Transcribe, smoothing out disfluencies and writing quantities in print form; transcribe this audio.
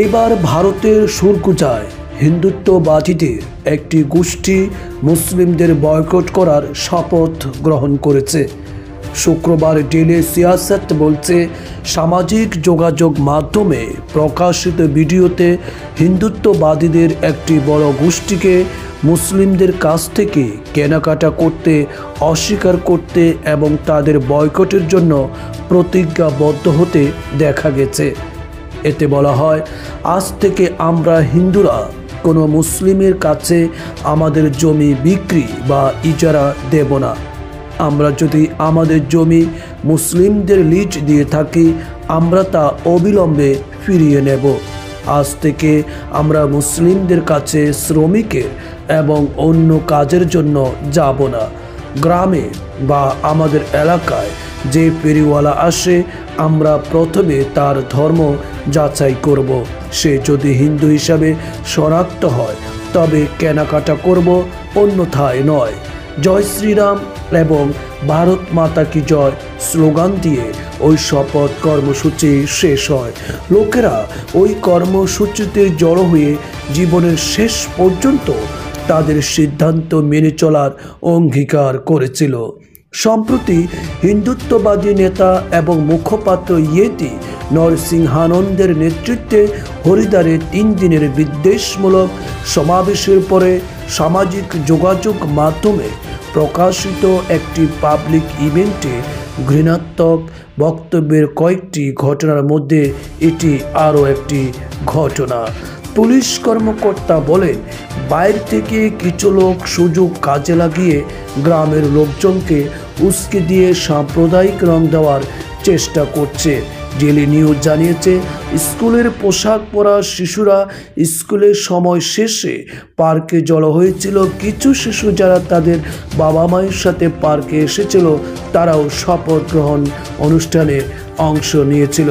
এবার ভারতের সুরকুচায় হিন্দুত্ববাদীদের একটি গোষ্ঠী মুসলিমদের বয়কট করার শপথ গ্রহণ করেছে। শুক্রবার ডেলি সিয়াসত বলছে, সামাজিক যোগাযোগ মাধ্যমে প্রকাশিত ভিডিওতে হিন্দুত্ববাদীদের একটি বড় গোষ্ঠীকে মুসলিমদের কাছ থেকে কেনাকাটা করতে অস্বীকার করতে এবং তাদের বয়কটের জন্য প্রতিজ্ঞাবদ্ধ হতে দেখা গেছে। এতে বলা হয়, আজ থেকে আমরা হিন্দুরা কোনো মুসলিমের কাছে আমাদের জমি বিক্রি বা ইজারা দেব না। আমরা যদি আমাদের জমি মুসলিমদের লিজ দিয়ে থাকি, আমরা তা অবিলম্বে ফিরিয়ে নেব। আজ থেকে আমরা মুসলিমদের কাছে শ্রমিকের এবং অন্য কাজের জন্য যাব না। গ্রামে বা আমাদের এলাকায় যে ফেরিওয়ালা আসে, আমরা প্রথমে তার ধর্ম যাচাই করব। সে যদি হিন্দু হিসাবে শনাক্ত হয় তবে কেনাকাটা করব, অন্যথায় নয়। জয় শ্রীরাম এবং ভারত মাতা কি জয় স্লোগান দিয়ে ওই শপথ কর্মসূচি শেষ হয়। লোকেরা ওই কর্মসূচিতে জড়ো হয়ে জীবনের শেষ পর্যন্ত তাদের সিদ্ধান্ত মেনে চলার অঙ্গীকার করেছিল। সম্প্রতি হিন্দুত্ববাদী নেতা এবং মুখপাত্র ইয়েতি নরসিংহানন্দের নেতৃত্বে হরিদ্বারে 3 দিনের বিদ্বেষমূলক সমাবেশের পরে সামাজিক যোগাযোগ মাধ্যমে প্রকাশিত একটি পাবলিক ইভেন্টে ঘৃণাত্মক বক্তব্যের কয়েকটি ঘটনার মধ্যে এটি আরও একটি ঘটনা। পুলিশ কর্মকর্তা বলেন, বাইরে থেকে কিছু লোক সুযোগ কাজে লাগিয়ে গ্রামের লোকজনকে উস্কে দিয়ে সাম্প্রদায়িক রং দেওয়ার চেষ্টা করছে। ডেলি নিউজ জানিয়েছে, স্কুলের পোশাক পরা শিশুরা স্কুলের সময় শেষে পার্কে জড়ো হয়েছিল। কিছু শিশু যারা তাদের বাবা মায়ের সাথে পার্কে এসেছিল, তারাও শপথ গ্রহণ অনুষ্ঠানে অংশ নিয়েছিল।